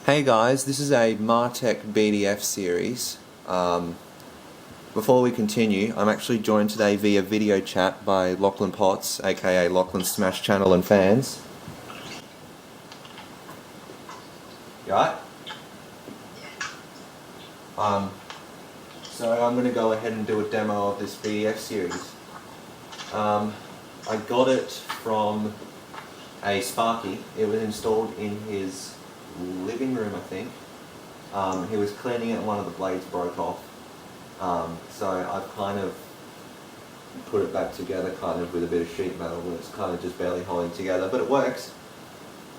Hey guys, this is a Martec BDF series. Before we continue, I'm actually joined today via video chat by Lachlan Potts, aka Lachlan Smash Channel and Fans. You alright? So I'm going to go ahead and do a demo of this BDF series. I got it from a Sparky. It was installed in his living room, I think. He was cleaning it and one of the blades broke off. So I've kind of put it back together kind of with a bit of sheet metal and it's kind of just barely holding together, but it works.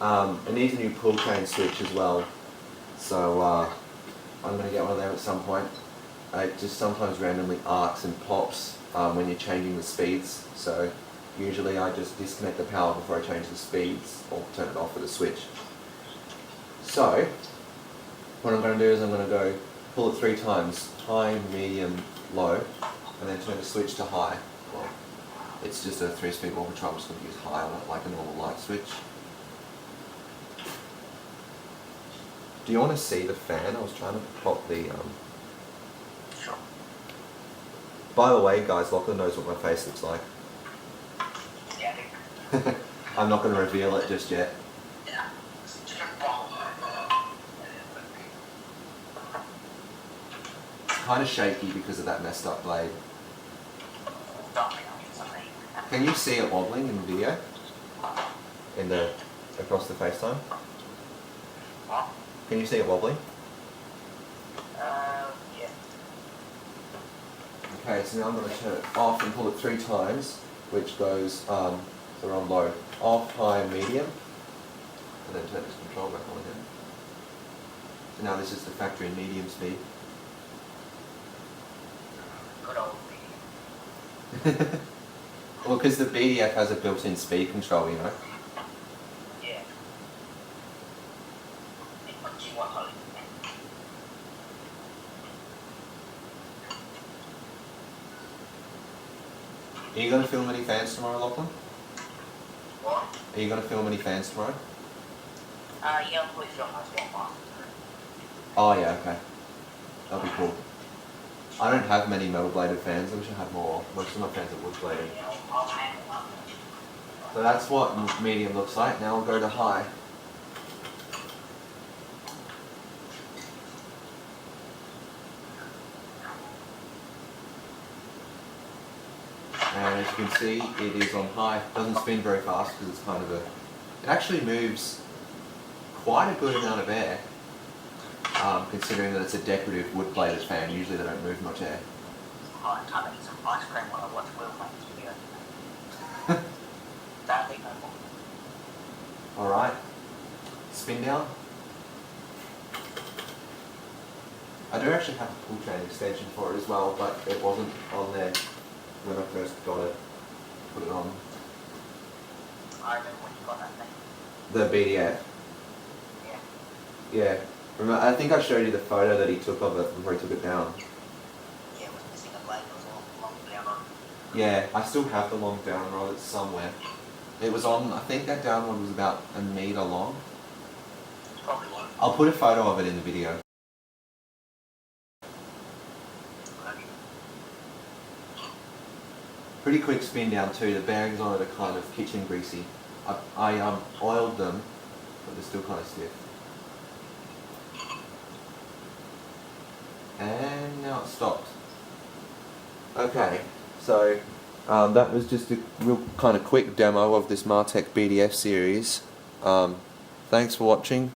It needs a new pull chain switch as well, so I'm going to get one of them at some point. It just sometimes randomly arcs and pops when you're changing the speeds, so usually I just disconnect the power before I change the speeds or turn it off with a switch. So what I'm going to do is I'm going to go pull it 3 times, high, medium, low, and then turn the switch to high. Well, it's just a 3-speed wall control, I'm just going to use high like a normal light switch. Do you want to see the fan? I was trying to pop the... Sure. By the way guys, Lachlan knows what my face looks like. Yeah, I'm not going to reveal it just yet. yeah. Kind of shaky because of that messed up blade. Can you see it wobbling in the video? Across the FaceTime? What? Can you see it wobbling? Yeah. Okay, so now I'm going to turn it off and pull it 3 times, which goes, so we're on low, off, high, medium, and then turn this control back on again. So now this is the factory medium speed. Good old me. Well, because the BDF has a built-in speed control, you know. Yeah. What do you want, Holly? Are you going to film any fans tomorrow, Lachlan? What? Are you going to film any fans tomorrow? Yeah, I'll put it on my one. Oh yeah, okay. That'll be cool. I don't have many metal bladed fans, I wish I had more. Most of my fans are wood bladed. I'll handle So that's what medium looks like. Now I'll go to high. And as you can see, it is on high. It doesn't spin very fast because it's kind of a... It actually moves quite a good amount of air, considering that it's a decorative wood-bladed fan. Usually they don't move much air. I'm trying to eat some ice cream while I watch Will Hunt's video. That'll be no more. Alright. Spin down. I do actually have a pull chain extension for it as well, but it wasn't on there when I first got it. Put it on. I remember when you got that thing. The BDF. Yeah. Yeah. Remember, I think I showed you the photo that he took of it before he took it down. Yeah, it was missing a blade. It was all long down on. Yeah, I still have the long down rod. It's somewhere. It was on, I think that down rod was about 1 meter long. Probably one. I'll put a photo of it in the video. Pretty quick spin down too. The bearings on it are kind of kitchen greasy. I oiled them, but they're still kind of stiff. And now it's stopped. Okay, so that was just a real kind of quick demo of this Martec BDF series. Thanks for watching.